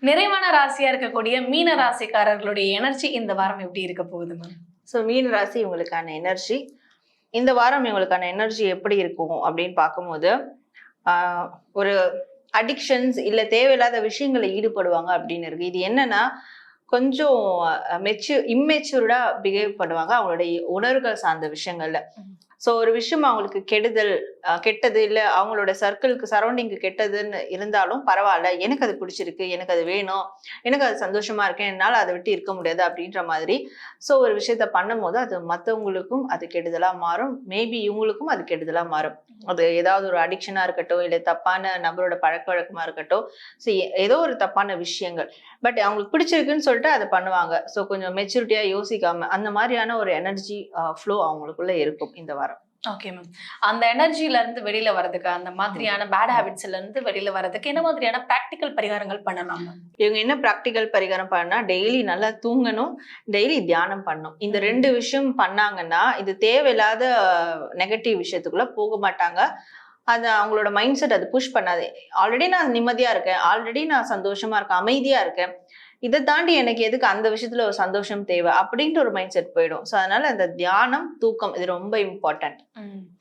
நிறைவான ராசியா இருக்கக்கூடிய மீன ராசிக்காரர்களுடைய எனர்ஜி இந்த வாரம் எப்படி இருக்க போகுது மேம்? ஸோ மீன ராசி இவங்களுக்கான எனர்ஜி இந்த வாரம் இவங்களுக்கான எனர்ஜி எப்படி இருக்கும் அப்படின்னு பார்க்கும்போது ஒரு அடிக்ஷன்ஸ் இல்லை தேவையில்லாத விஷயங்களை ஈடுபடுவாங்க அப்படின்னு இருக்கு. இது என்னன்னா கொஞ்சம் இம்மெச்சூர்டா பிஹேவ் பண்ணுவாங்க அவங்களுடைய உணர்வுகள் சார்ந்த விஷயங்கள்ல. ஸோ ஒரு விஷயம் அவங்களுக்கு கெடுதல் கெட்டது இல்லை அவங்களோட சர்க்கிளுக்கு சரௌண்டிங்கு கெட்டதுன்னு இருந்தாலும் பரவாயில்ல, எனக்கு அது பிடிச்சிருக்கு, எனக்கு அது வேணும், எனக்கு அது சந்தோஷமா இருக்கேன், என்னால் அதை விட்டு இருக்க முடியாது அப்படின்ற மாதிரி. ஸோ ஒரு விஷயத்த பண்ணும் போது அது மற்றவங்களுக்கும் அது கெடுதலா மாறும், மேபி இவங்களுக்கும் அது கெடுதலா மாறும். அது ஏதாவது ஒரு அடிக்ஷனா இருக்கட்டும், இல்லை தப்பான நபரோட பழக்க வழக்கமா இருக்கட்டும், ஸோ ஏதோ ஒரு தப்பான விஷயங்கள் பட் அவங்களுக்கு பிடிச்சிருக்குன்னு சொல்லிட்டு அதை பண்ணுவாங்க. ஸோ கொஞ்சம் மெச்சூரிட்டியா யோசிக்காம அந்த மாதிரியான ஒரு எனர்ஜி ஃப்ளோ அவங்களுக்குள்ள இருக்கும் இந்த வாரம். Okay ma'am. அந்த எனர்ஜில இருந்து வெளியில வரதுக்கு, அந்த மாதிரியான பேட் ஹேபிட்ஸ்ல இருந்து வெளியில வரதுக்கு என்ன மாதிரியான பிராக்டிக்கல் பரிகாரங்கள் பண்ணலாம்? இவங்க என்ன பிராக்டிக்கல் பரிகாரம் பண்ணா, டெய்லி நல்லா தூங்கணும், டெய்லி தியானம் பண்ணணும். இந்த 2 விஷயம் பண்ணாங்கன்னா இது தேவையில்லாத நெகட்டிவ் விஷயத்துக்குள்ள போக மாட்டாங்க. அது அவங்களோட மைண்ட் செட் அது புஷ் பண்ணாது. ஆல்ரெடி நான் நிம்மதியா இருக்கேன், ஆல்ரெடி நான் சந்தோஷமா இருக்கேன், அமைதியா இருக்கேன், இதை தாண்டி எனக்கு எதுக்கு அந்த விஷயத்துல ஒரு சந்தோஷம் தேவை அப்படின்ட்டு ஒரு மைண்ட் செட் போயிடும். ஸோ அதனால அந்த தியானம் தூக்கம் இது ரொம்ப இம்பார்ட்டன்ட்.